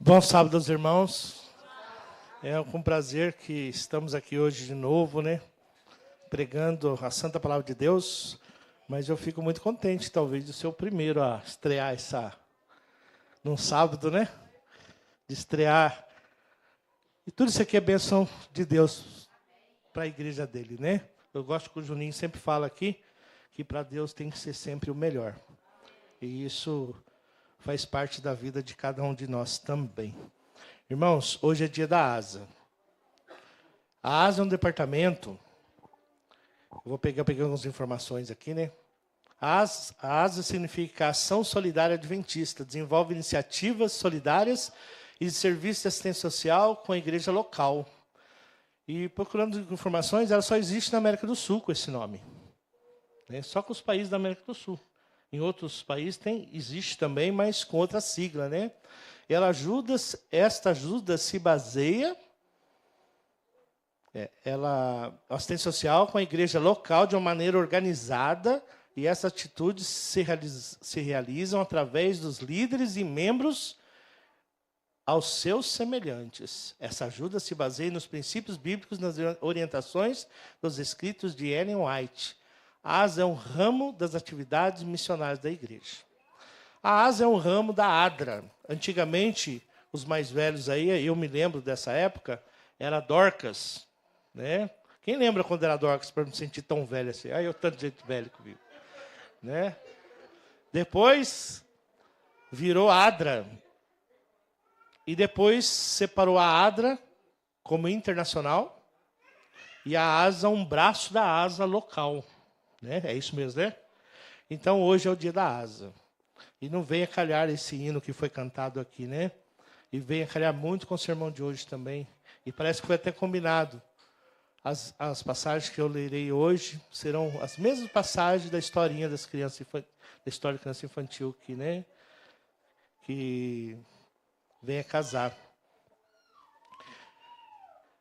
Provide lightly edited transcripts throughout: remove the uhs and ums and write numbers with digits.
Bom sábado aos irmãos. É com prazer que estamos aqui hoje de novo, né? Pregando a Santa Palavra de Deus. Mas eu fico muito contente, talvez, de ser o primeiro a estrear num sábado, né? De estrear. E tudo isso aqui é bênção de Deus para a igreja dele, né? Eu gosto que o Juninho sempre fala aqui que para Deus tem que ser sempre o melhor. E isso faz parte da vida de cada um de nós também. Irmãos, hoje é dia da ASA. A ASA é um departamento. Eu vou pegar algumas informações aqui, né? A ASA significa Ação Solidária Adventista. Desenvolve iniciativas solidárias e de serviço de assistência social com a igreja local. E procurando informações, ela só existe na América do Sul com esse nome. Né? Só com os países da América do Sul. Em outros países existe também, mas com outra sigla, né? Esta ajuda se baseia, assistência social com a igreja local de uma maneira organizada, e essas atitudes se realizam através dos líderes e membros aos seus semelhantes. Essa ajuda se baseia nos princípios bíblicos, nas orientações dos escritos de Ellen White. A ASA é um ramo das atividades missionárias da igreja. A ASA é um ramo da ADRA. Antigamente, os mais velhos aí, eu me lembro dessa época, era Dorcas. Né? Quem lembra quando era Dorcas, para me sentir tão velho assim? Eu tanto de gente velho comigo. Né? Depois, virou ADRA. E depois, separou a ADRA como internacional. E a ASA, um braço da ASA local. Né? É isso mesmo, né? Então, hoje é o dia da ASA. E não venha calhar esse hino que foi cantado aqui, né? E venha calhar muito com o sermão de hoje também. E parece que foi até combinado. As passagens que eu lerei hoje serão as mesmas passagens da historinha da história da criança infantil aqui, né? Que venha casar.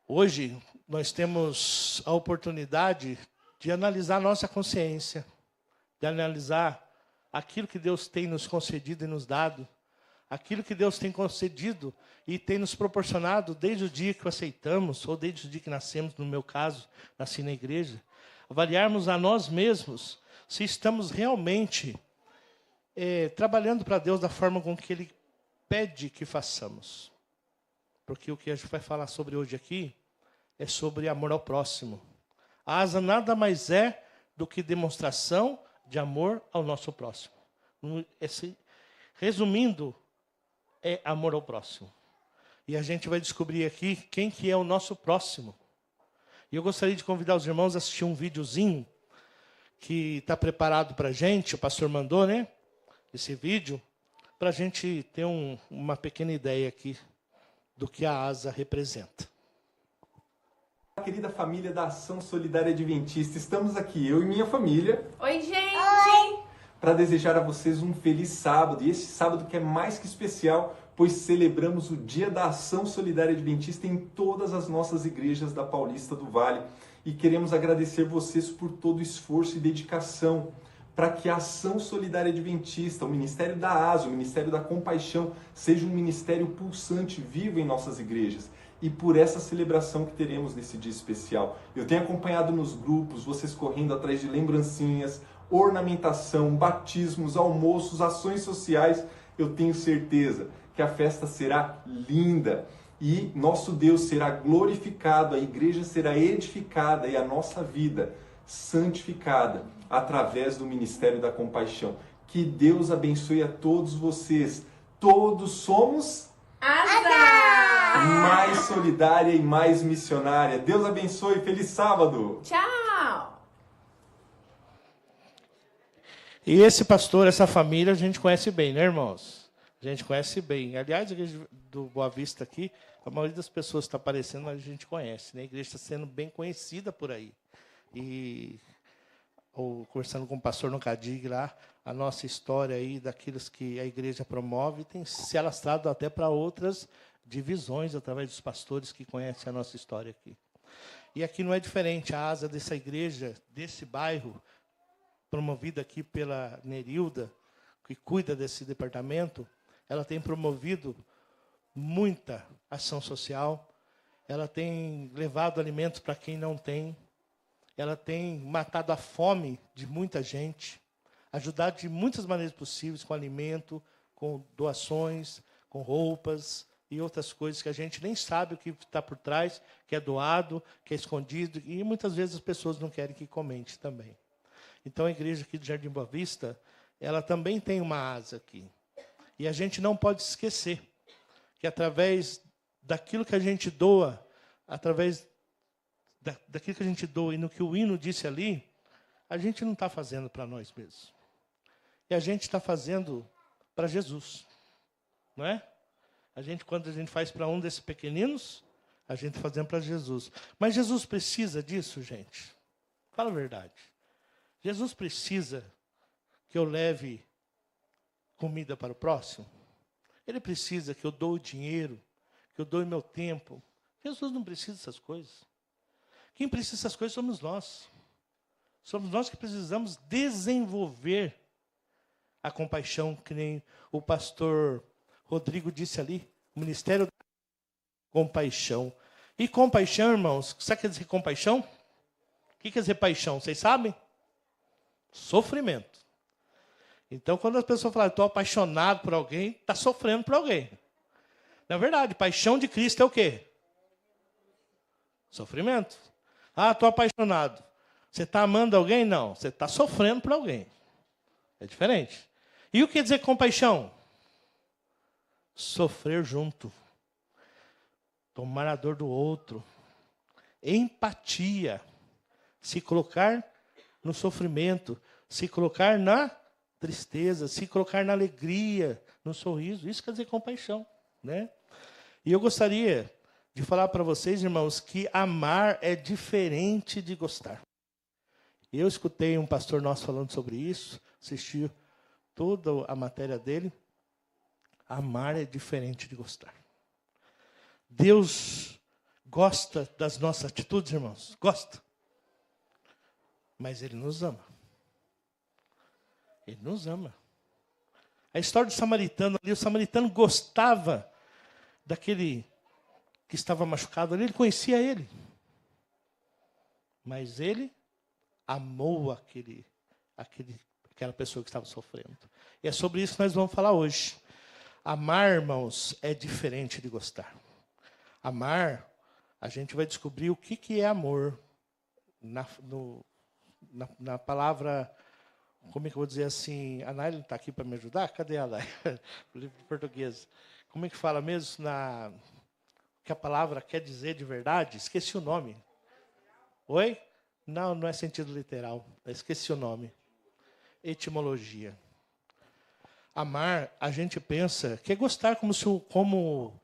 Hoje, nós temos a oportunidade de analisar a nossa consciência, de analisar aquilo que Deus tem nos concedido e nos dado, aquilo que Deus tem concedido e tem nos proporcionado desde o dia que o aceitamos, ou desde o dia que nascemos, no meu caso, nasci na igreja, avaliarmos a nós mesmos se estamos realmente trabalhando para Deus da forma com que Ele pede que façamos. Porque o que a gente vai falar sobre hoje aqui é sobre amor ao próximo. A ASA nada mais é do que demonstração de amor ao nosso próximo. Resumindo, é amor ao próximo. E a gente vai descobrir aqui quem que é o nosso próximo. E eu gostaria de convidar os irmãos a assistir um videozinho que está preparado para a gente, o pastor mandou, né? Esse vídeo, para a gente ter uma pequena ideia aqui do que a ASA representa. Querida família da Ação Solidária Adventista, estamos aqui, eu e minha família. Oi, gente! Para desejar a vocês um feliz sábado. E esse sábado que é mais que especial, pois celebramos o Dia da Ação Solidária Adventista em todas as nossas igrejas da Paulista do Vale. E queremos agradecer vocês por todo o esforço e dedicação para que a Ação Solidária Adventista, o Ministério da ASA, o Ministério da Compaixão, seja um ministério pulsante, vivo em nossas igrejas. E por essa celebração que teremos nesse dia especial. Eu tenho acompanhado nos grupos, vocês correndo atrás de lembrancinhas, ornamentação, batismos, almoços, ações sociais. Eu tenho certeza que a festa será linda e nosso Deus será glorificado, a igreja será edificada e a nossa vida santificada através do Ministério da Compaixão. Que Deus abençoe a todos vocês. Todos somos ASA! mais solidária e mais missionária. Deus abençoe. Feliz sábado. Tchau! E esse pastor, essa família, a gente conhece bem, né, irmãos? A gente conhece bem. Aliás, a igreja do Boa Vista aqui, a maioria das pessoas que está aparecendo, mas a gente conhece, né? A igreja está sendo bem conhecida por aí. E conversando com o pastor no Cadig lá, a nossa história aí, daqueles que a igreja promove, tem se alastrado até para outras divisões, através dos pastores que conhecem a nossa história aqui. E aqui não é diferente. A ASA dessa igreja, desse bairro, promovida aqui pela Nerilda, que cuida desse departamento, ela tem promovido muita ação social, ela tem levado alimento para quem não tem, ela tem matado a fome de muita gente, ajudado de muitas maneiras possíveis, com alimento, com doações, com roupas e outras coisas que a gente nem sabe o que está por trás, que é doado, que é escondido, e muitas vezes as pessoas não querem que comente também. Então, a igreja aqui do Jardim Boa Vista, ela também tem uma asa aqui. E a gente não pode esquecer que através daquilo que a gente doa, através daquilo que a gente doa e no que o hino disse ali, a gente não está fazendo para nós mesmos. E a gente está fazendo para Jesus. Não é? Quando a gente faz para um desses pequeninos, a gente está fazendo para Jesus. Mas Jesus precisa disso, gente? Fala a verdade. Jesus precisa que eu leve comida para o próximo? Ele precisa que eu doe dinheiro, que eu doe meu tempo? Jesus não precisa dessas coisas. Quem precisa dessas coisas somos nós. Somos nós que precisamos desenvolver a compaixão, que nem o pastor Rodrigo disse ali, o ministério da compaixão. E compaixão, irmãos, sabe o que quer dizer compaixão? O que quer dizer paixão? Vocês sabem? Sofrimento. Então, quando as pessoas falam, estou apaixonado por alguém, está sofrendo por alguém. Na verdade, paixão de Cristo é o quê? Sofrimento. Ah, estou apaixonado. Você está amando alguém? Não. Você está sofrendo por alguém. É diferente. E o que quer dizer compaixão? Sofrer junto. Tomar a dor do outro. Empatia. Se colocar no sofrimento. Se colocar na tristeza. Se colocar na alegria. No sorriso. Isso quer dizer compaixão, né? E eu gostaria de falar para vocês, irmãos, que amar é diferente de gostar. Eu escutei um pastor nosso falando sobre isso, assisti toda a matéria dele. Amar é diferente de gostar. Deus gosta das nossas atitudes, irmãos. Gosta. Mas Ele nos ama. Ele nos ama. A história do samaritano ali, o samaritano gostava daquele que estava machucado ali, ele conhecia ele. Mas ele amou aquela pessoa que estava sofrendo. E é sobre isso que nós vamos falar hoje. Amar, irmãos, é diferente de gostar. Amar, a gente vai descobrir o que é amor. Na palavra, como é que eu vou dizer assim? A Naila está aqui para me ajudar? Cadê a Naila? O livro de português. Como é que fala mesmo que a palavra quer dizer de verdade? Esqueci o nome. Oi? Não, não é sentido literal. Eu esqueci o nome. Etimologia. Amar, a gente pensa que é gostar como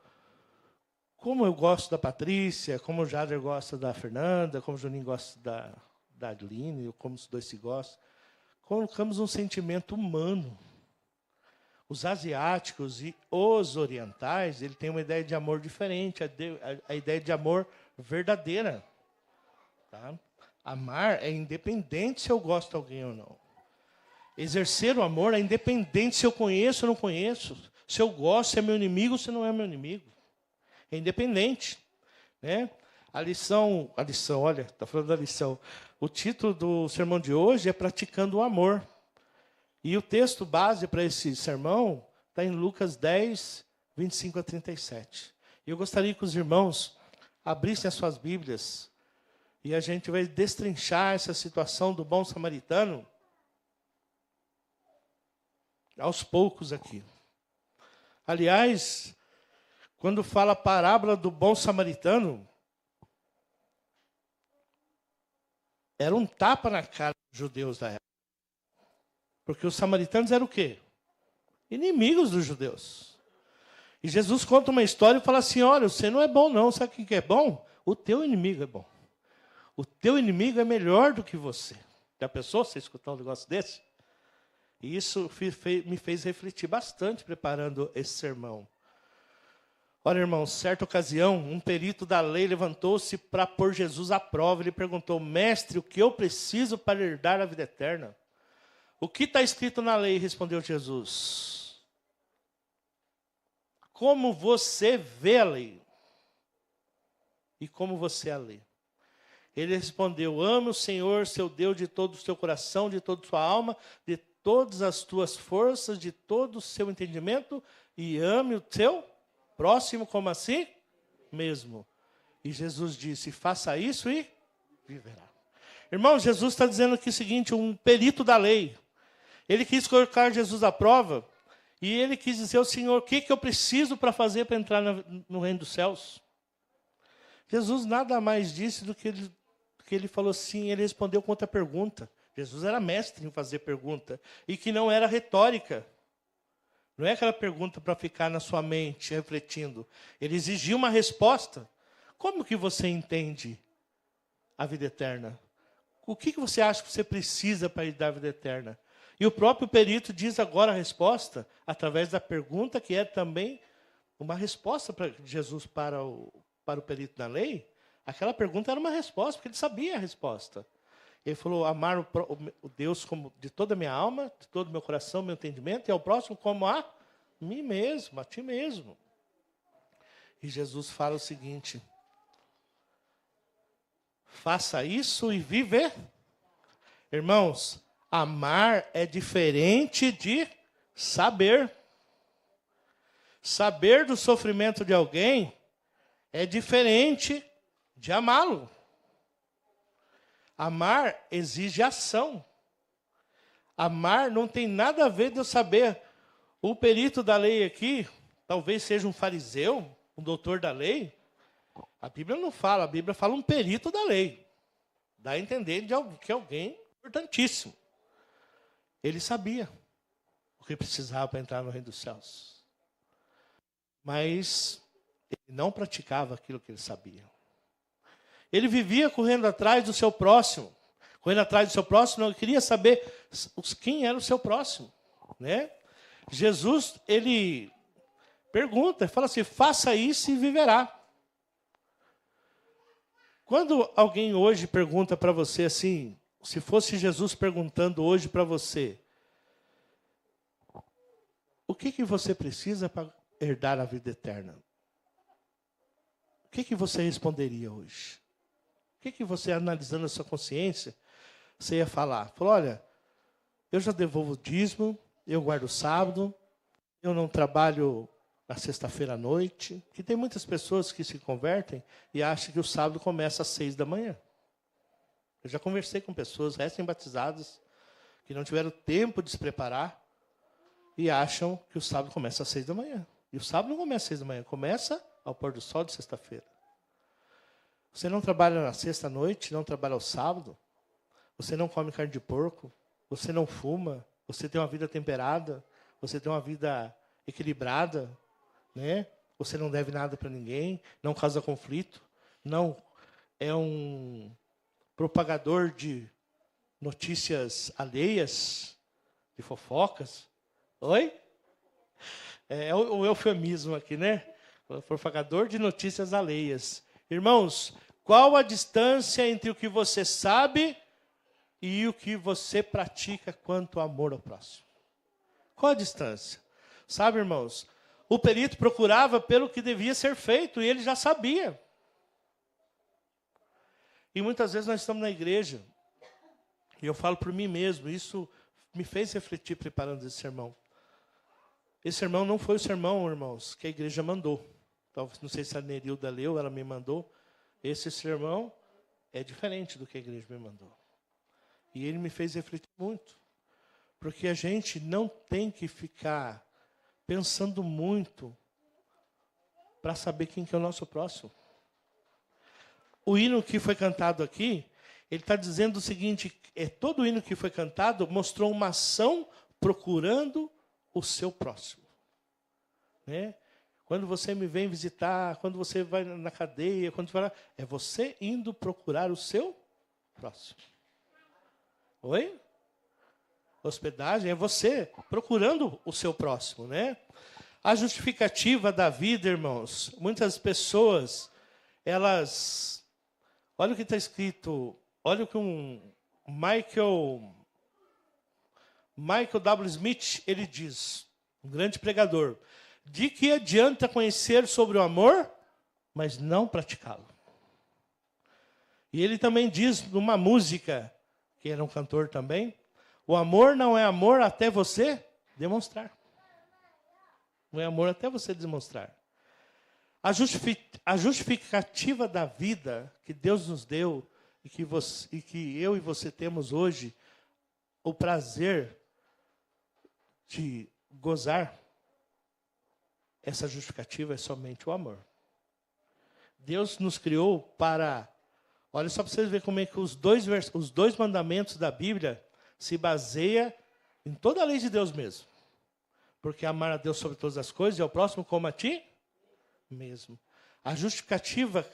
eu gosto da Patrícia, como o Jader gosta da Fernanda, como o Juninho gosta da Adeline, como os dois se gostam. Colocamos um sentimento humano. Os asiáticos e os orientais, ele tem uma ideia de amor diferente, a ideia de amor verdadeira. Tá? Amar é independente se eu gosto de alguém ou não. Exercer o amor é independente se eu conheço ou não conheço, se eu gosto, se é meu inimigo ou se não é meu inimigo. É independente. Né? A lição, olha, está falando da lição. O título do sermão de hoje é Praticando o Amor. E o texto base para esse sermão está em Lucas 10, 25 a 37. E eu gostaria que os irmãos abrissem as suas Bíblias e a gente vai destrinchar essa situação do bom samaritano aos poucos aqui. Aliás, quando fala a parábola do bom samaritano, era um tapa na cara dos judeus da época. Porque os samaritanos eram o quê? Inimigos dos judeus. E Jesus conta uma história e fala assim, olha, você não é bom não, sabe quem que é bom? O teu inimigo é bom. O teu inimigo é melhor do que você. Já pensou você escutar um negócio desse? E isso me fez refletir bastante preparando esse sermão. Olha, irmãos, certa ocasião, um perito da lei levantou-se para pôr Jesus à prova. Ele perguntou, mestre, o que eu preciso para herdar a vida eterna? O que está escrito na lei? Respondeu Jesus. como você vê a lei. E como você a lê. Ele respondeu, ame o Senhor, seu Deus, de todo o seu coração, de toda a sua alma, de todas as tuas forças, de todo o seu entendimento, e ame o seu próximo como a si mesmo. E Jesus disse, faça isso e viverá. Irmão, Jesus está dizendo aqui o seguinte, um perito da lei. Ele quis colocar Jesus à prova, e ele quis dizer ao Senhor, o que eu preciso para fazer para entrar no reino dos céus? Jesus nada mais disse do que ele falou assim, ele respondeu com outra pergunta. Jesus era mestre em fazer pergunta, e que não era retórica. Não é aquela pergunta para ficar na sua mente, refletindo. Ele exigia uma resposta. Como que você entende a vida eterna? O que você acha que você precisa para ir dar a vida eterna? E o próprio perito diz agora a resposta, através da pergunta, que é também uma resposta para Jesus para o perito da lei. Aquela pergunta era uma resposta, porque ele sabia a resposta. Ele falou, amar o Deus como de toda a minha alma, de todo o meu coração, meu entendimento, e ao próximo como a mim mesmo, a ti mesmo. E Jesus fala o seguinte, faça isso e viver. Irmãos, amar é diferente de saber. Saber do sofrimento de alguém é diferente de amá-lo. Amar exige ação. Amar não tem nada a ver de eu saber. O perito da lei aqui, talvez seja um fariseu, um doutor da lei. A Bíblia não fala, a Bíblia fala um perito da lei. Dá a entender que é alguém importantíssimo. Ele sabia o que precisava para entrar no reino dos céus. Mas ele não praticava aquilo que ele sabia. Ele vivia correndo atrás do seu próximo. Correndo atrás do seu próximo, ele queria saber quem era o seu próximo. Né? Jesus, ele pergunta, fala assim, faça isso e viverá. Quando alguém hoje pergunta para você assim, se fosse Jesus perguntando hoje para você, o que você precisa para herdar a vida eterna? O que você responderia hoje? O que você, analisando a sua consciência, você ia falar? Falou, olha, eu já devolvo o dízimo, eu guardo o sábado, eu não trabalho na sexta-feira à noite. Que tem muitas pessoas que se convertem e acham que o sábado começa às 6 da manhã. Eu já conversei com pessoas recém-batizadas que não tiveram tempo de se preparar e acham que o sábado começa às 6 da manhã. E o sábado não começa às 6 da manhã, começa ao pôr do sol de sexta-feira. Você não trabalha na sexta-noite, não trabalha ao sábado, você não come carne de porco, você não fuma, você tem uma vida temperada, você tem uma vida equilibrada, né? Você não deve nada para ninguém, não causa conflito, não é um propagador de notícias alheias, de fofocas. Oi? É o eufemismo aqui, né? O propagador de notícias alheias. Irmãos, qual a distância entre o que você sabe e o que você pratica quanto ao amor ao próximo? Qual a distância? Sabe, irmãos, o perito procurava pelo que devia ser feito e ele já sabia. E muitas vezes nós estamos na igreja, e eu falo por mim mesmo, isso me fez refletir preparando esse sermão. Esse sermão não foi o sermão, irmãos, que a igreja mandou. Talvez, não sei se a Nerilda leu, ela me mandou. Esse sermão é diferente do que a igreja me mandou. E ele me fez refletir muito. Porque a gente não tem que ficar pensando muito para saber quem que é o nosso próximo. O hino que foi cantado aqui, ele está dizendo o seguinte, todo o hino que foi cantado mostrou uma ação procurando o seu próximo. Né? Quando você me vem visitar, quando você vai na cadeia, quando você vai lá, é você indo procurar o seu próximo. Oi? Hospedagem é você procurando o seu próximo, né? A justificativa da vida, irmãos, muitas pessoas, elas... Olha o que está escrito, olha o que Michael W. Smith, ele diz, um grande pregador. De que adianta conhecer sobre o amor, mas não praticá-lo? E ele também diz numa música, que era um cantor também, o amor não é amor até você demonstrar. Não é amor até você demonstrar. A justificativa da vida que Deus nos deu e que eu e você temos hoje o prazer de gozar, essa justificativa é somente o amor. Deus nos criou para... Olha só para vocês verem como é que os dois mandamentos da Bíblia se baseiam em toda a lei de Deus mesmo. Porque amar a Deus sobre todas as coisas e ao próximo como a ti mesmo. A justificativa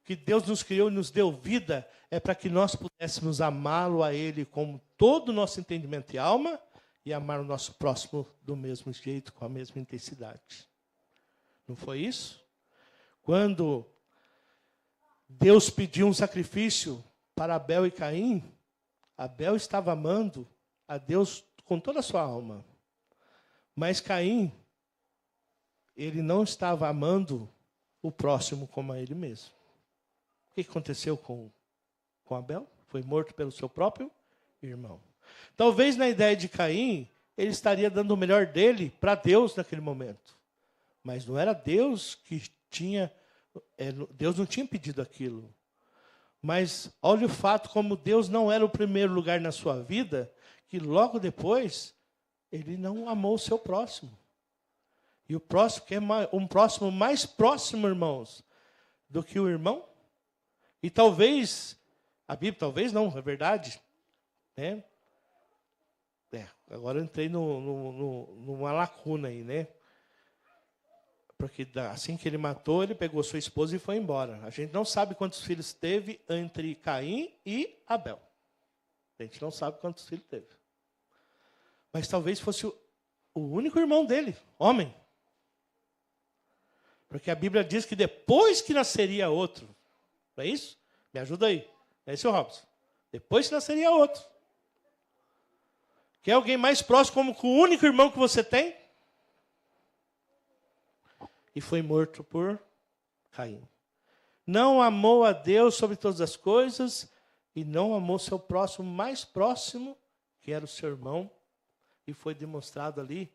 que Deus nos criou e nos deu vida é para que nós pudéssemos amá-lo a Ele com todo o nosso entendimento e alma e amar o nosso próximo do mesmo jeito, com a mesma intensidade. Não foi isso? Quando Deus pediu um sacrifício para Abel e Caim, Abel estava amando a Deus com toda a sua alma. Mas Caim, ele não estava amando o próximo como a ele mesmo. O que aconteceu com Abel? Foi morto pelo seu próprio irmão. Talvez na ideia de Caim, ele estaria dando o melhor dele para Deus naquele momento. Mas não era Deus que tinha... Deus não tinha pedido aquilo. Mas olha o fato como Deus não era o primeiro lugar na sua vida, que logo depois ele não amou o seu próximo. E o próximo, que é um próximo mais próximo, irmãos, do que o irmão. E talvez, a Bíblia, talvez não, é verdade. Né? Agora eu entrei numa lacuna aí, né? Porque assim que ele matou, ele pegou sua esposa e foi embora. A gente não sabe quantos filhos teve entre Caim e Abel. A gente não sabe quantos filhos teve. Mas talvez fosse o único irmão dele, homem. Porque a Bíblia diz que depois que nasceria outro. Não é isso? Me ajuda aí. É isso, Robson. Depois que nasceria outro. Quer alguém mais próximo como o único irmão que você tem? E foi morto por Caim. Não amou a Deus sobre todas as coisas e não amou seu próximo mais próximo, que era o seu irmão. E foi demonstrado ali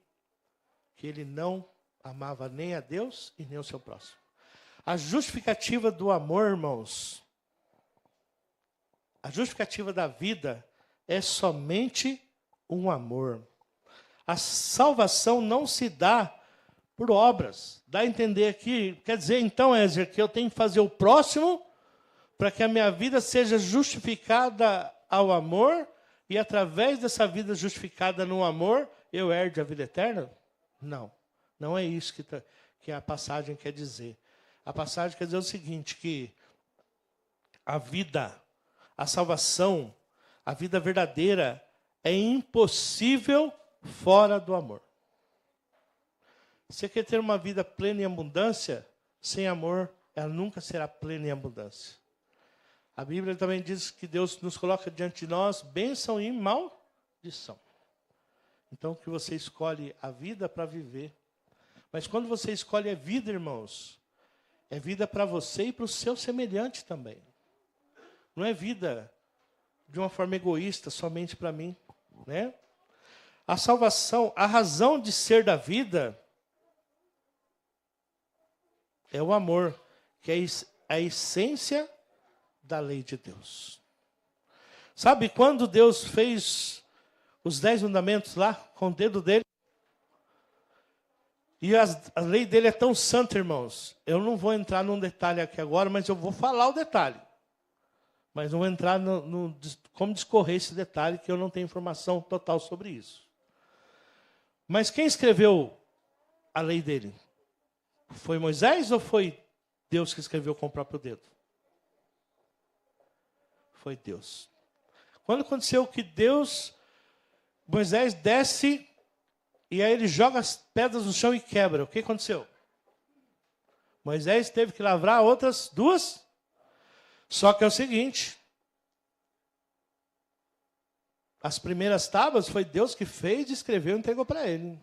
que ele não amava nem a Deus e nem o seu próximo. A justificativa do amor, irmãos, a justificativa da vida é somente um amor. A salvação não se dá por obras. Dá a entender aqui, quer dizer então, Ézer, que eu tenho que fazer o próximo para que a minha vida seja justificada ao amor e através dessa vida justificada no amor, eu herde a vida eterna? Não. Não é isso que a passagem quer dizer. A passagem quer dizer o seguinte, que a vida, a salvação, a vida verdadeira é impossível fora do amor. Você quer ter uma vida plena em abundância? Sem amor, ela nunca será plena em abundância. A Bíblia também diz que Deus nos coloca diante de nós bênção e maldição. Então, que você escolhe a vida para viver. Mas quando você escolhe a vida, irmãos, é vida para você e para o seu semelhante também. Não é vida de uma forma egoísta, somente para mim. Né? A salvação, a razão de ser da vida é o amor, que é a essência da lei de Deus. Sabe quando Deus fez os 10 mandamentos lá com o dedo dele? E a lei dele é tão santa, irmãos. Eu não vou entrar num detalhe aqui agora, mas eu vou falar o detalhe. Mas não vou entrar como discorrer esse detalhe, que eu não tenho informação total sobre isso. Mas quem escreveu a lei dele? Foi Moisés ou foi Deus que escreveu com o próprio dedo? Foi Deus. Quando aconteceu que Moisés desce e aí ele joga as pedras no chão e quebra, o que aconteceu? Moisés teve que lavrar outras 2. Só que é o seguinte, as primeiras tábuas foi Deus que fez, escreveu e entregou para ele.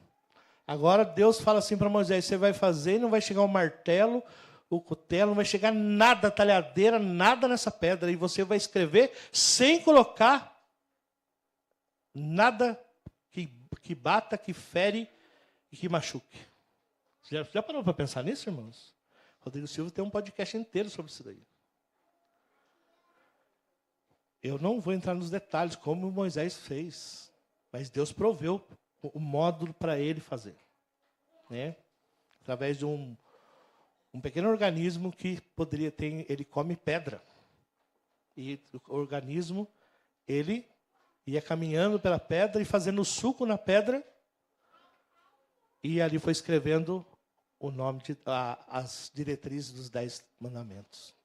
Agora Deus fala assim para Moisés, você vai fazer e não vai chegar o martelo, o cutelo, não vai chegar nada, talhadeira, nada nessa pedra. E você vai escrever sem colocar nada que bata, que fere e que machuque. Já parou para pensar nisso, irmãos? Rodrigo Silva tem um podcast inteiro sobre isso daí. Eu não vou entrar nos detalhes, como Moisés fez. Mas Deus proveu o módulo para ele fazer. Né? Através de um pequeno organismo que poderia ter, ele come pedra. E o organismo, ele ia caminhando pela pedra e fazendo suco na pedra. E ali foi escrevendo o nome as diretrizes dos 10 mandamentos.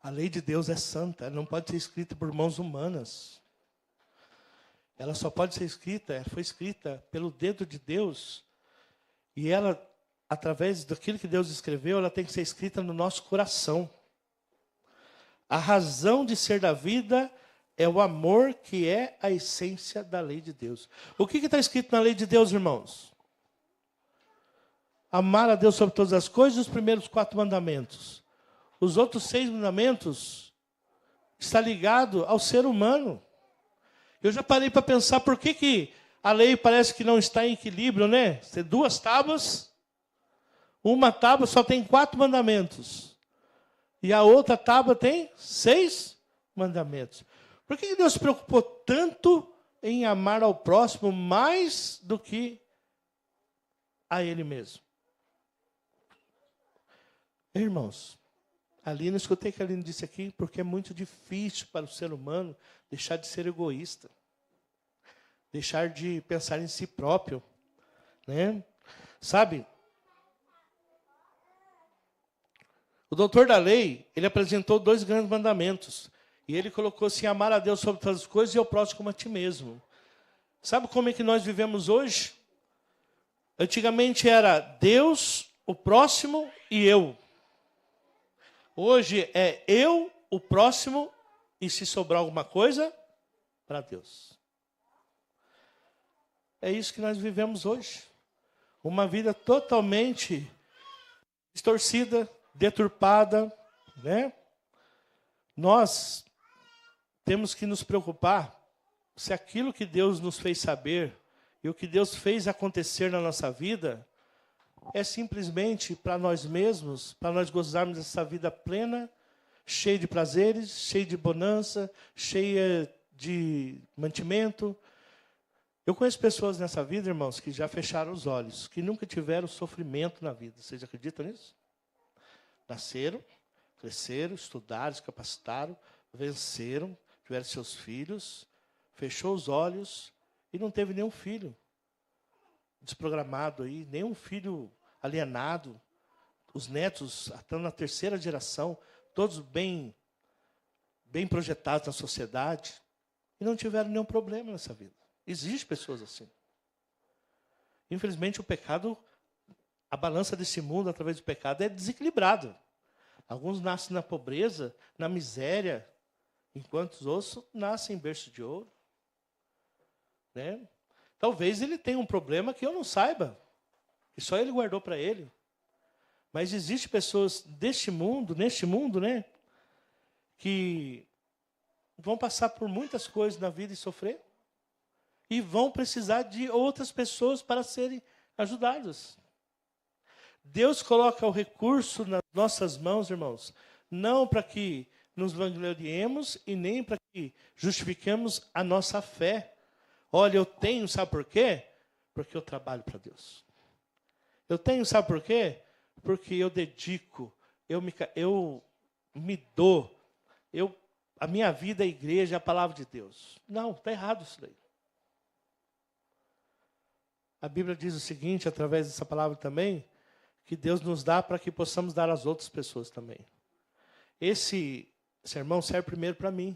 A lei de Deus é santa, ela não pode ser escrita por mãos humanas. Ela só pode ser escrita, foi escrita pelo dedo de Deus. E ela, através daquilo que Deus escreveu, ela tem que ser escrita no nosso coração. A razão de ser da vida é o amor, que é a essência da lei de Deus. O que está escrito na lei de Deus, irmãos? Amar a Deus sobre todas as coisas, os primeiros 4 mandamentos. Os outros 6 mandamentos está ligado ao ser humano. Eu já parei para pensar por que a lei parece que não está em equilíbrio, né? Tem 2 tábuas, uma tábua só tem 4 mandamentos. E a outra tábua tem 6 mandamentos. Por que Deus se preocupou tanto em amar ao próximo mais do que a Ele mesmo? Irmãos, Aline, escutei que a Aline disse aqui, porque é muito difícil para o ser humano deixar de ser egoísta. Deixar de pensar em si próprio. Né? Sabe? O doutor da lei, ele apresentou 2 grandes mandamentos. E ele colocou assim, amar a Deus sobre todas as coisas e ao próximo como a ti mesmo. Sabe como é que nós vivemos hoje? Antigamente era Deus, o próximo e eu. Hoje é eu, o próximo, e se sobrar alguma coisa, para Deus. É isso que nós vivemos hoje. Uma vida totalmente distorcida, deturpada, né? Nós temos que nos preocupar se aquilo que Deus nos fez saber e o que Deus fez acontecer na nossa vida é simplesmente para nós mesmos, para nós gozarmos dessa vida plena, cheia de prazeres, cheia de bonança, cheia de mantimento. Eu conheço pessoas nessa vida, irmãos, que já fecharam os olhos, que nunca tiveram sofrimento na vida. Vocês acreditam nisso? Nasceram, cresceram, estudaram, se capacitaram, venceram, tiveram seus filhos, fechou os olhos e não teve nenhum filho desprogramado aí, nenhum filho alienado. Os netos estão na 3ª geração, todos bem projetados na sociedade, e não tiveram nenhum problema nessa vida. Existem pessoas assim. Infelizmente, o pecado, a balança desse mundo, através do pecado, é desequilibrado. Alguns nascem na pobreza, na miséria, enquanto os outros nascem em berço de ouro. Né? Talvez ele tenha um problema que eu não saiba, que só ele guardou para ele. Mas existem pessoas neste mundo, né, que vão passar por muitas coisas na vida e sofrer, e vão precisar de outras pessoas para serem ajudadas. Deus coloca o recurso nas nossas mãos, irmãos, não para que nos vangloriemos e nem para que justifiquemos a nossa fé. Olha, eu tenho, sabe por quê? Porque eu trabalho para Deus. Eu tenho, sabe por quê? Porque eu dedico, eu me dou, a minha vida é a igreja, é a palavra de Deus. Não, está errado isso daí. A Bíblia diz o seguinte, através dessa palavra também, que Deus nos dá para que possamos dar às outras pessoas também. Esse sermão serve primeiro para mim.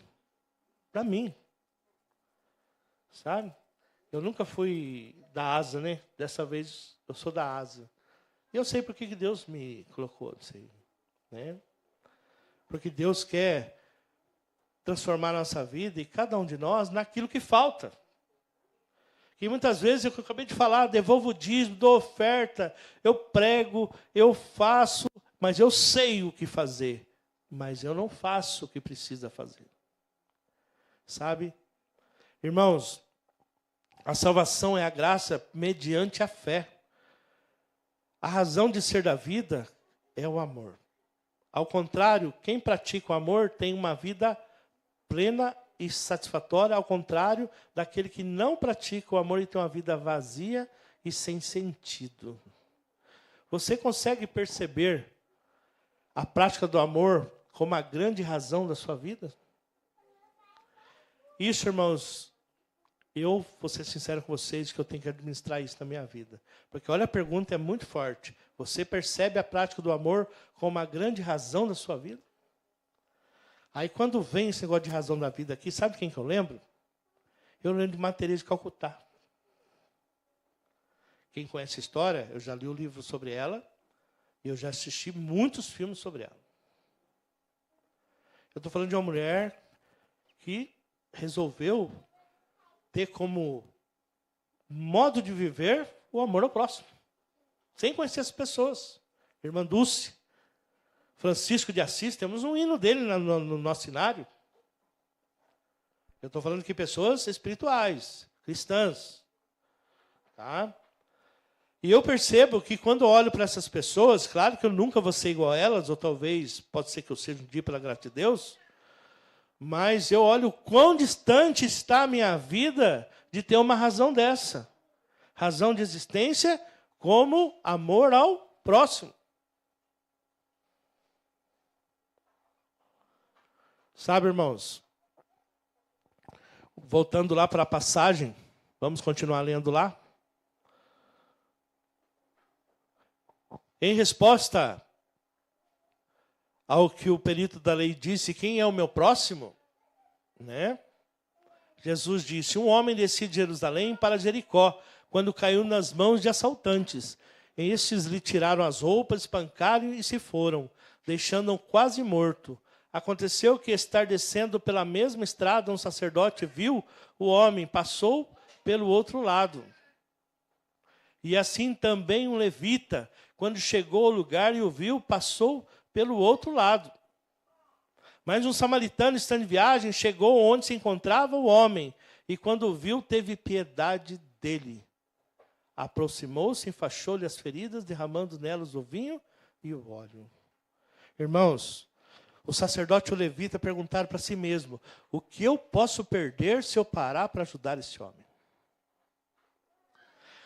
Para mim. Sabe? Eu nunca fui da Ásia, né? Dessa vez eu sou da Ásia. E eu sei por que Deus me colocou nisso aí. Né? Porque Deus quer transformar a nossa vida e cada um de nós naquilo que falta. Que muitas vezes, eu acabei de falar, devolvo o dízimo, dou oferta, eu prego, eu faço, mas eu sei o que fazer. Mas eu não faço o que precisa fazer. Sabe? Irmãos, a salvação é a graça mediante a fé. A razão de ser da vida é o amor. Ao contrário, quem pratica o amor tem uma vida plena e satisfatória, ao contrário daquele que não pratica o amor e tem uma vida vazia e sem sentido. Você consegue perceber a prática do amor como a grande razão da sua vida? Isso, irmãos, eu vou ser sincero com vocês que eu tenho que administrar isso na minha vida. Porque olha, a pergunta é muito forte. Você percebe a prática do amor como a grande razão da sua vida? Aí quando vem esse negócio de razão da vida aqui, sabe quem que eu lembro? Eu lembro de Madre Teresa de Calcutá. Quem conhece a história, eu já li o livro sobre ela, e eu já assisti muitos filmes sobre ela. Eu estou falando de uma mulher que resolveu ter como modo de viver o amor ao próximo, sem conhecer as pessoas. Irmã Dulce, Francisco de Assis, temos um hino dele no nosso cenário. Eu estou falando que pessoas espirituais, cristãs. Tá? E eu percebo que quando eu olho para essas pessoas, claro que eu nunca vou ser igual a elas, ou talvez, pode ser que eu seja um dia pela graça de Deus, mas eu olho o quão distante está a minha vida de ter uma razão dessa. Razão de existência como amor ao próximo. Sabe, irmãos, voltando lá para a passagem, vamos continuar lendo lá. Em resposta ao que o perito da lei disse, quem é o meu próximo? Né? Jesus disse, um homem descia de Jerusalém para Jericó, quando caiu nas mãos de assaltantes. Estes lhe tiraram as roupas, espancaram e se foram, deixando-o quase morto. Aconteceu que, estar descendo pela mesma estrada, um sacerdote viu o homem, passou pelo outro lado. E assim também um levita, quando chegou ao lugar e o viu, passou pelo outro lado. Mas um samaritano, estando em viagem, chegou onde se encontrava o homem, e quando o viu, teve piedade dele. Aproximou-se, enfaixou-lhe as feridas, derramando nelas o vinho e o óleo. Irmãos, o sacerdote e o levita perguntaram para si mesmo, o que eu posso perder se eu parar para ajudar esse homem?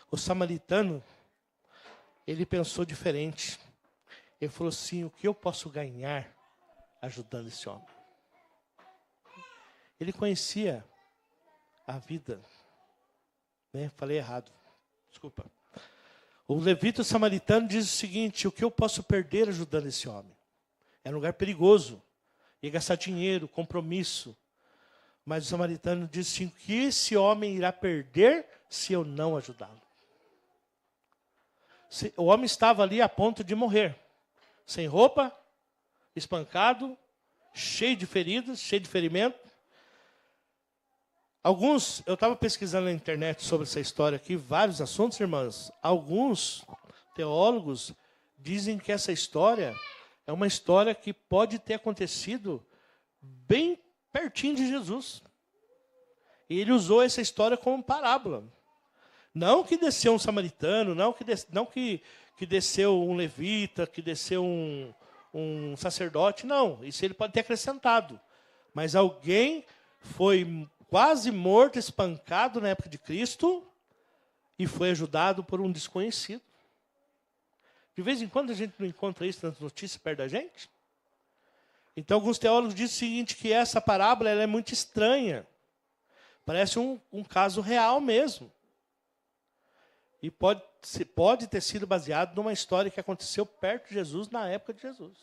O samaritano, ele pensou diferente. Ele falou assim, o que eu posso ganhar ajudando esse homem? Ele conhecia a vida. Né? Falei errado. Desculpa. O levita samaritano diz o seguinte, o que eu posso perder ajudando esse homem? É um lugar perigoso. Ia gastar dinheiro, compromisso. Mas o samaritano diz assim, o que esse homem irá perder se eu não ajudá-lo? O homem estava ali a ponto de morrer. Sem roupa, espancado, cheio de feridas, cheio de ferimento. Alguns, eu estava pesquisando na internet sobre essa história aqui, vários assuntos, irmãs. Alguns teólogos dizem que essa história é uma história que pode ter acontecido bem pertinho de Jesus. E ele usou essa história como parábola. Não que desceu um samaritano, não que desceu um levita, que desceu um sacerdote, não. Isso ele pode ter acrescentado. Mas alguém foi quase morto, espancado na época de Cristo e foi ajudado por um desconhecido. De vez em quando a gente não encontra isso nas notícias perto da gente. Então alguns teólogos dizem o seguinte, que essa parábola ela é muito estranha. Parece um caso real mesmo. E pode ter sido baseado numa história que aconteceu perto de Jesus, na época de Jesus.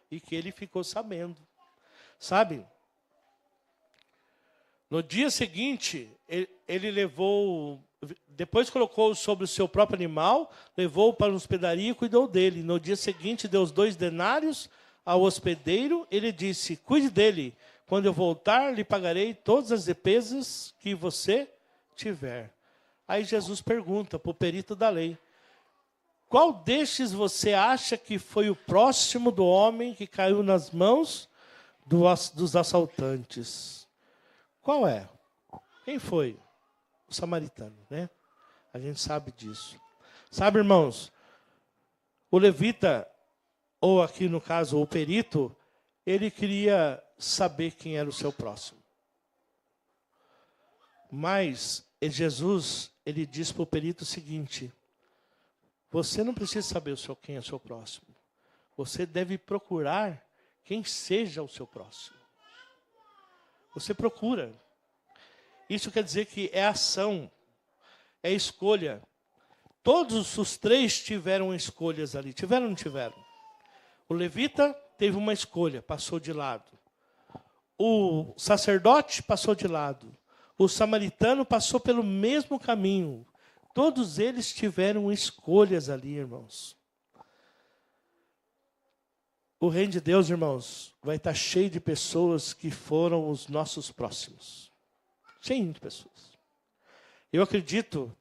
E que ele ficou sabendo. Sabe? No dia seguinte, ele levou... Depois colocou sobre o seu próprio animal, levou para uma hospedaria e cuidou dele. No dia seguinte, deu os 2 denários ao hospedeiro. Ele disse, cuide dele. Quando eu voltar, lhe pagarei todas as despesas que você tiver. Aí Jesus pergunta para o perito da lei: qual destes você acha que foi o próximo do homem que caiu nas mãos dos assaltantes? Qual é? Quem foi? O samaritano, né? A gente sabe disso. Sabe, irmãos, o levita, ou aqui no caso o perito, ele queria saber quem era o seu próximo. Mas Jesus, ele diz para o perito o seguinte: você não precisa saber quem é o seu próximo. Você deve procurar quem seja o seu próximo. Você procura. Isso quer dizer que é ação, é escolha. Todos os três tiveram escolhas ali. Tiveram ou não tiveram? O levita teve uma escolha, passou de lado. O sacerdote passou de lado. O samaritano passou pelo mesmo caminho. Todos eles tiveram escolhas ali, irmãos. O reino de Deus, irmãos, vai estar cheio de pessoas que foram os nossos próximos. Cheio de pessoas. Eu acredito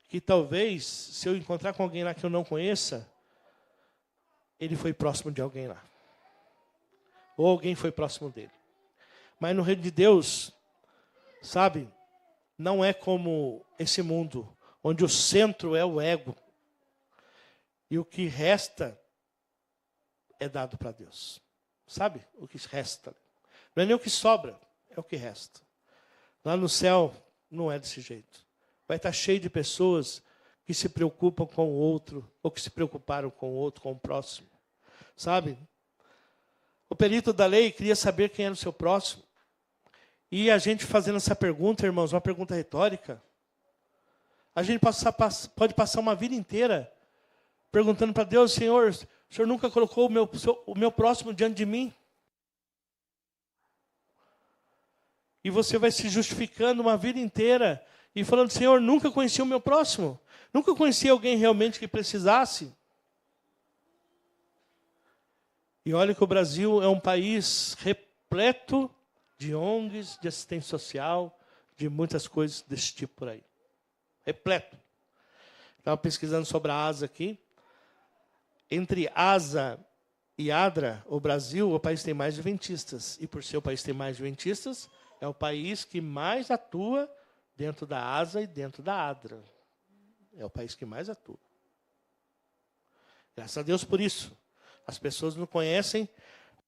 que talvez, se eu encontrar com alguém lá que eu não conheça, ele foi próximo de alguém lá. Ou alguém foi próximo dele. Mas no reino de Deus, sabe, não é como esse mundo, onde o centro é o ego. E o que resta é dado para Deus. Sabe? O que resta. Não é nem o que sobra, é o que resta. Lá no céu, não é desse jeito. Vai estar cheio de pessoas que se preocupam com o outro, ou que se preocuparam com o outro, com o próximo. Sabe? O perito da lei queria saber quem era o seu próximo. E a gente fazendo essa pergunta, irmãos, uma pergunta retórica, a gente pode passar uma vida inteira perguntando para Deus: Senhor, o Senhor nunca colocou o meu próximo diante de mim? E você vai se justificando uma vida inteira e falando: Senhor, nunca conheci o meu próximo. Nunca conheci alguém realmente que precisasse. E olha que o Brasil é um país repleto de ONGs, de assistência social, de muitas coisas desse tipo por aí. Repleto. Estava pesquisando sobre a ASA aqui. Entre ASA e ADRA, o Brasil, o país tem mais adventistas. E por ser o país que tem mais adventistas, é o país que mais atua dentro da ASA e dentro da ADRA. É o país que mais atua. Graças a Deus por isso. As pessoas não conhecem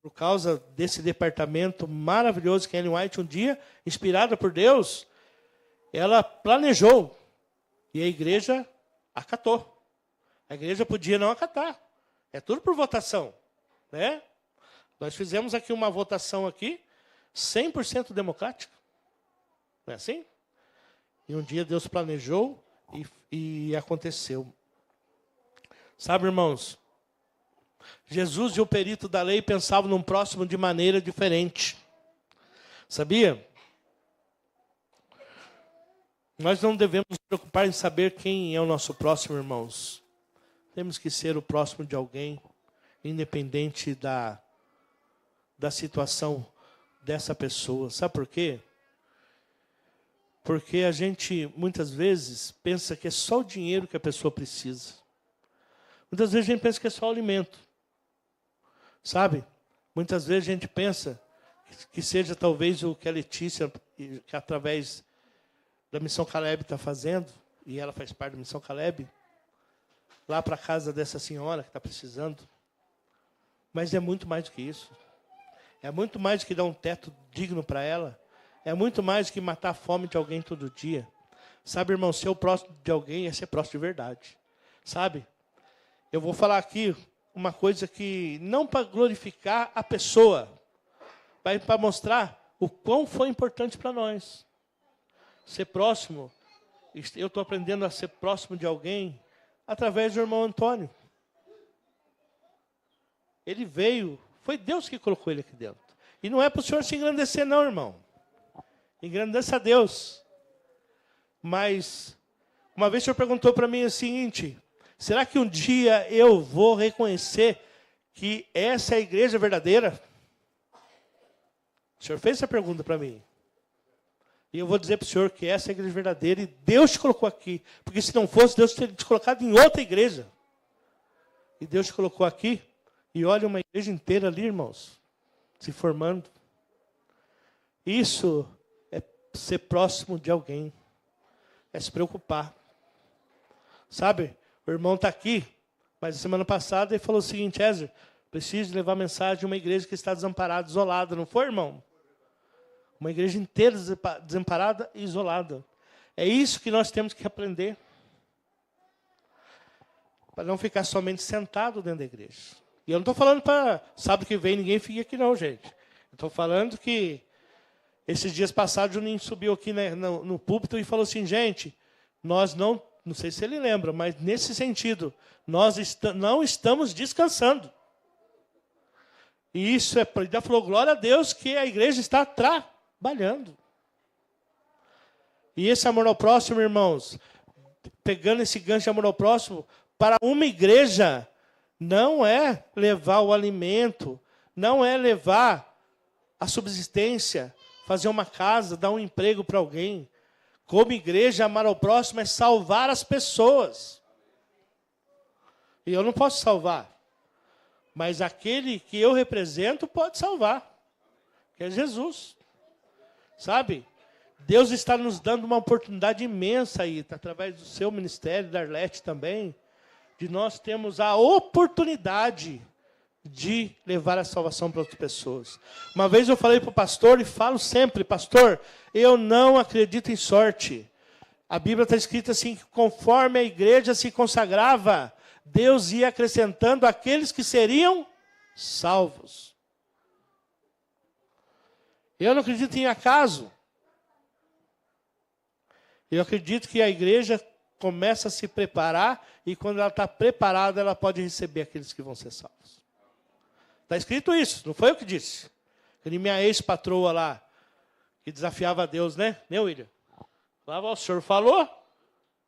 por causa desse departamento maravilhoso que Ellen White, um dia, inspirada por Deus, ela planejou. E a igreja acatou. A igreja podia não acatar. É tudo por votação, né? Nós fizemos aqui uma votação aqui, 100% democrática. Não é assim? E um dia Deus planejou e aconteceu. Sabe, irmãos, Jesus e o perito da lei pensavam num próximo de maneira diferente. Sabia? Nós não devemos nos preocupar em saber quem é o nosso próximo, irmãos. Temos que ser o próximo de alguém, independente da situação dessa pessoa. Sabe por quê? Porque a gente, muitas vezes, pensa que é só o dinheiro que a pessoa precisa. Muitas vezes a gente pensa que é só o alimento. Sabe? Muitas vezes a gente pensa que seja talvez o que a Letícia, que através da Missão Caleb está fazendo, e ela faz parte da Missão Caleb, lá para a casa dessa senhora que está precisando. Mas é muito mais do que isso. É muito mais do que dar um teto digno para ela. É muito mais do que matar a fome de alguém todo dia. Sabe, irmão, ser o próximo de alguém é ser próximo de verdade. Sabe? Eu vou falar aqui uma coisa que não para glorificar a pessoa, mas para mostrar o quão foi importante para nós. Ser próximo, eu estou aprendendo a ser próximo de alguém através do irmão Antônio. Ele veio, foi Deus que colocou ele aqui dentro. E não é para o senhor se engrandecer não, irmão. Engrandeça a Deus. Mas, uma vez o senhor perguntou para mim o seguinte: será que um dia eu vou reconhecer que essa é a igreja verdadeira? O senhor fez essa pergunta para mim. E eu vou dizer para o senhor que essa é a igreja verdadeira e Deus te colocou aqui. Porque se não fosse, Deus teria te colocado em outra igreja. E Deus te colocou aqui. E olha uma igreja inteira ali, irmãos, se formando. Isso é ser próximo de alguém. É se preocupar. Sabe, o irmão está aqui, mas semana passada ele falou o seguinte: Ézer, preciso levar mensagem de uma igreja que está desamparada, isolada. Não foi, irmão? Uma igreja inteira desamparada e isolada. É isso que nós temos que aprender. Para não ficar somente sentado dentro da igreja. E eu não estou falando para sábado que vem ninguém fique aqui não, gente. Estou falando que esses dias passados o Juninho subiu aqui no púlpito e falou assim: gente, nós não sei se ele lembra, mas nesse sentido, nós não estamos descansando. E isso ele falou, glória a Deus que a igreja está trabalhando. E esse amor ao próximo, irmãos, pegando esse gancho de amor ao próximo, para uma igreja, não é levar o alimento, não é levar a subsistência, fazer uma casa, dar um emprego para alguém. Como igreja, amar ao próximo é salvar as pessoas. E eu não posso salvar. Mas aquele que eu represento pode salvar. Que é Jesus. Sabe? Deus está nos dando uma oportunidade imensa aí, através do seu ministério, da Arlete também, de nós termos a oportunidade de levar a salvação para outras pessoas. Uma vez eu falei para o pastor, e falo sempre, pastor, eu não acredito em sorte. A Bíblia está escrita assim, que conforme a igreja se consagrava, Deus ia acrescentando aqueles que seriam salvos. Eu não acredito em acaso. Eu acredito que a igreja começa a se preparar, e quando ela está preparada, ela pode receber aqueles que vão ser salvos. Está escrito isso, não foi eu que disse. Que minha ex-patroa lá, que desafiava a Deus, né? William? Falava, o senhor falou,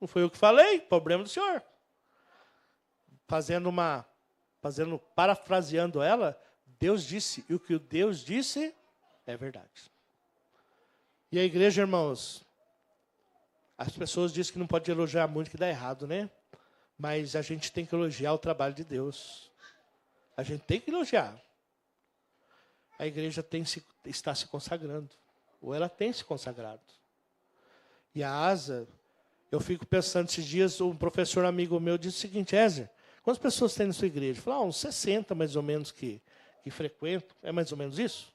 não foi eu que falei, problema do senhor. Parafraseando ela, Deus disse, e o que Deus disse é verdade. E a igreja, irmãos, as pessoas dizem que não pode elogiar muito, que dá errado, né? Mas a gente tem que elogiar o trabalho de Deus. A gente tem que elogiar. A igreja está se consagrando. Ou ela tem se consagrado. E a ASA, eu fico pensando, esses dias um professor amigo meu disse o seguinte: Ézer, quantas pessoas tem na sua igreja? Eu falei, uns 60 mais ou menos que frequentam. É mais ou menos isso?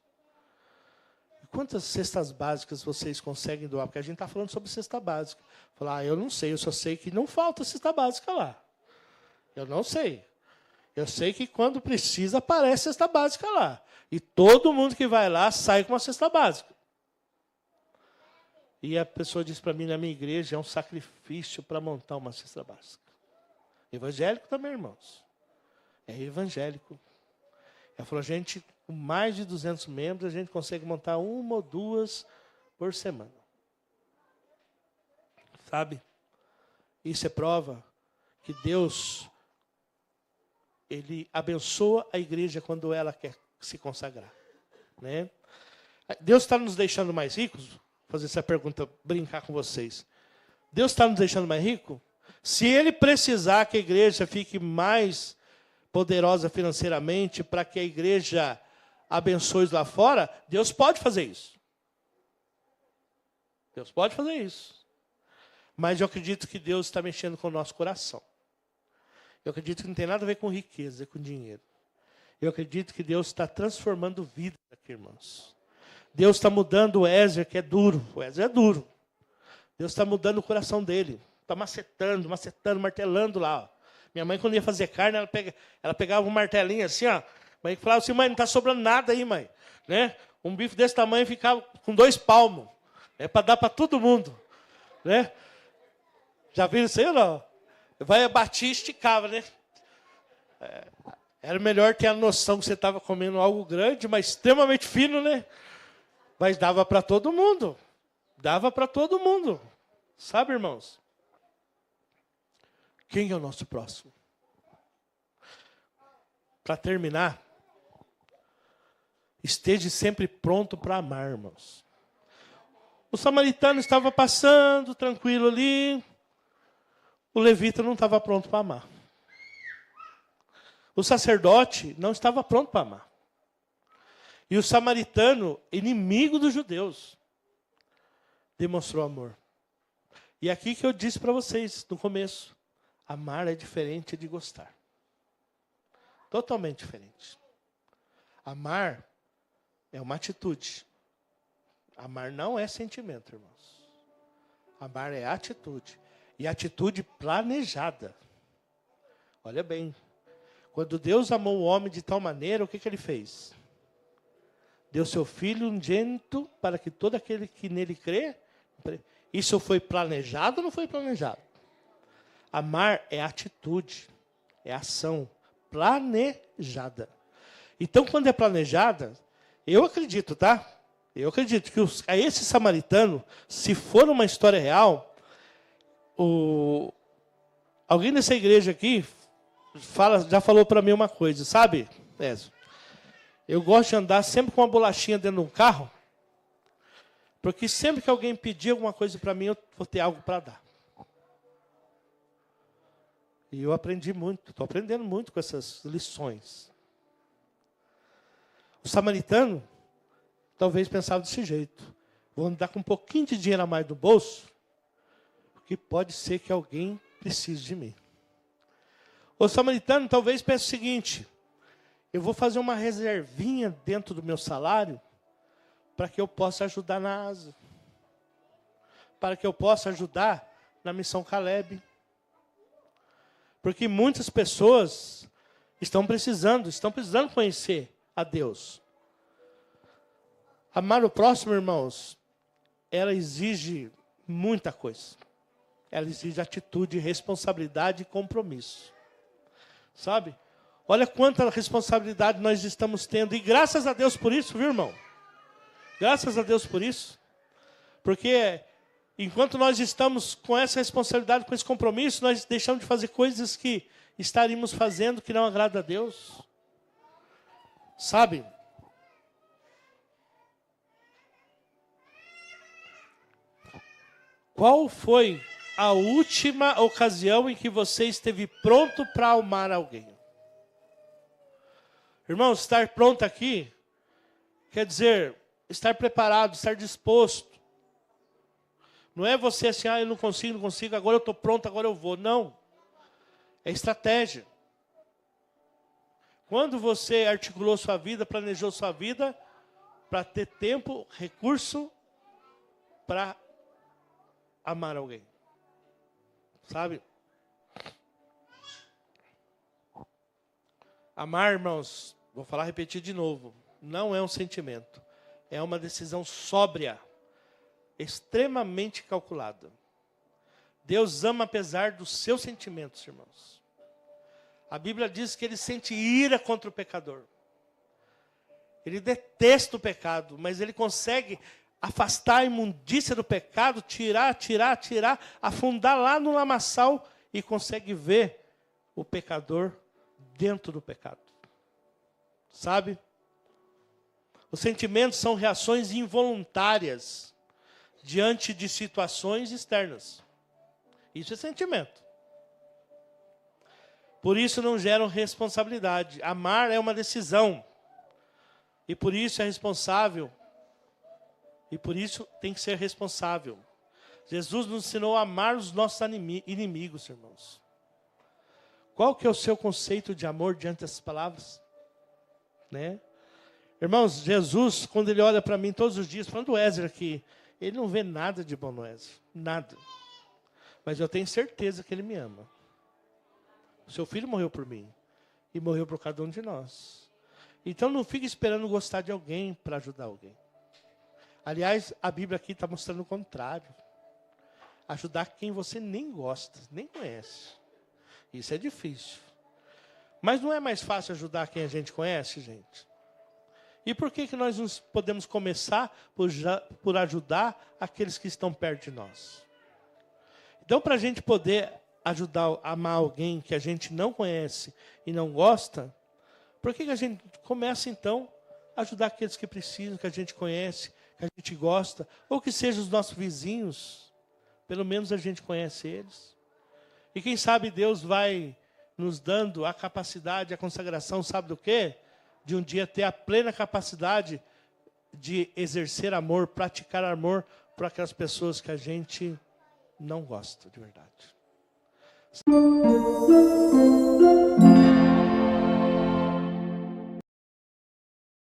E quantas cestas básicas vocês conseguem doar? Porque a gente está falando sobre cesta básica. Eu falei, eu não sei, eu só sei que não falta cesta básica lá. Eu não sei. Eu sei que quando precisa, aparece cesta básica lá. E todo mundo que vai lá sai com uma cesta básica. E a pessoa disse para mim, na minha igreja, é um sacrifício para montar uma cesta básica. Evangélico também, irmãos. É evangélico. Ela falou, gente, com mais de 200 membros, a gente consegue montar 1 ou 2 por semana. Sabe? Isso é prova que Deus, Ele abençoa a igreja quando ela quer se consagrar. Né? Deus está nos deixando mais ricos? Vou fazer essa pergunta, brincar com vocês. Deus está nos deixando mais ricos? Se Ele precisar que a igreja fique mais poderosa financeiramente para que a igreja abençoe lá fora, Deus pode fazer isso. Deus pode fazer isso. Mas eu acredito que Deus está mexendo com o nosso coração. Eu acredito que não tem nada a ver com riqueza, com dinheiro. Eu acredito que Deus está transformando vidas aqui, irmãos. Deus está mudando o Ézer, que é duro. O Ézer é duro. Deus está mudando o coração dele. Está macetando, martelando lá. Ó. Minha mãe, quando ia fazer carne, ela pegava um martelinho assim, ó. Mãe falava assim, mãe, não está sobrando nada aí, mãe. Né? Um bife desse tamanho ficava com 2 palmos. É para dar para todo mundo. Né? Já viram isso aí ou não? Vai bater e esticava, né? Era melhor ter a noção que você estava comendo algo grande, mas extremamente fino, né? Mas dava para todo mundo. Dava para todo mundo. Sabe, irmãos? Quem é o nosso próximo? Para terminar, esteja sempre pronto para amar, irmãos. O samaritano estava passando tranquilo ali. O levita não estava pronto para amar. O sacerdote não estava pronto para amar. E o samaritano, inimigo dos judeus, demonstrou amor. E aqui que eu disse para vocês no começo, amar é diferente de gostar. Totalmente diferente. Amar é uma atitude. Amar não é sentimento, irmãos. Amar é atitude. E atitude planejada. Olha bem. Quando Deus amou o homem de tal maneira, o que ele fez? Deu seu Filho unigênito para que todo aquele que nele crê... Isso foi planejado ou não foi planejado? Amar é atitude, é ação planejada. Então, quando é planejada, eu acredito, tá? Eu acredito que esse samaritano, se for uma história real, alguém nessa igreja aqui já falou para mim uma coisa, sabe, Ézio? Eu gosto de andar sempre com uma bolachinha dentro de um carro, porque sempre que alguém pedir alguma coisa para mim, eu vou ter algo para dar. E eu aprendi muito, estou aprendendo muito com essas lições. O samaritano talvez pensava desse jeito. Vou andar com um pouquinho de dinheiro a mais no bolso, porque pode ser que alguém precise de mim. O samaritano talvez pense o seguinte: eu vou fazer uma reservinha dentro do meu salário para que eu possa ajudar na Ásia, para que eu possa ajudar na missão Caleb. Porque muitas pessoas estão precisando conhecer a Deus. Amar o próximo, irmãos, ela exige muita coisa. Ela exige atitude, responsabilidade e compromisso. Sabe? Olha quanta responsabilidade nós estamos tendo. E graças a Deus por isso, viu, irmão? Graças a Deus por isso. Porque enquanto nós estamos com essa responsabilidade, com esse compromisso, nós deixamos de fazer coisas que estaríamos fazendo que não agrada a Deus. Sabe? Qual foi a última ocasião em que você esteve pronto para amar alguém? Irmão, estar pronto aqui quer dizer estar preparado, estar disposto. Não é você assim, eu não consigo, agora eu estou pronto, agora eu vou. Não. É estratégia. Quando você articulou sua vida, planejou sua vida, para ter tempo, recurso, para amar alguém. Sabe? Amar, irmãos, vou repetir de novo, não é um sentimento. É uma decisão sóbria, extremamente calculada. Deus ama apesar dos seus sentimentos, irmãos. A Bíblia diz que Ele sente ira contra o pecador. Ele detesta o pecado, mas Ele consegue afastar a imundícia do pecado, tirar, afundar lá no lamaçal e consegue ver o pecador dentro do pecado. Sabe? Os sentimentos são reações involuntárias diante de situações externas. Isso é sentimento. Por isso não geram responsabilidade. Amar é uma decisão. E por isso é responsável. E por isso tem que ser responsável. Jesus nos ensinou a amar os nossos inimigos, irmãos. Qual que é o seu conceito de amor diante dessas palavras? Né? Irmãos, Jesus, quando Ele olha para mim todos os dias, falando do Ézer aqui, Ele não vê nada de bom no Ézer. Nada. Mas eu tenho certeza que Ele me ama. O seu filho morreu por mim. E morreu por cada um de nós. Então não fique esperando gostar de alguém para ajudar alguém. Aliás, a Bíblia aqui está mostrando o contrário. Ajudar quem você nem gosta, nem conhece. Isso é difícil. Mas não é mais fácil ajudar quem a gente conhece, gente? E por que nós não podemos começar por ajudar aqueles que estão perto de nós? Então, para a gente poder ajudar a amar alguém que a gente não conhece e não gosta, por que a gente começa, então, a ajudar aqueles que precisam, que a gente conhece, que a gente gosta, ou que sejam os nossos vizinhos, pelo menos a gente conhece eles. E quem sabe Deus vai nos dando a capacidade, a consagração, sabe do quê? De um dia ter a plena capacidade de exercer amor, praticar amor por aquelas pessoas que a gente não gosta de verdade.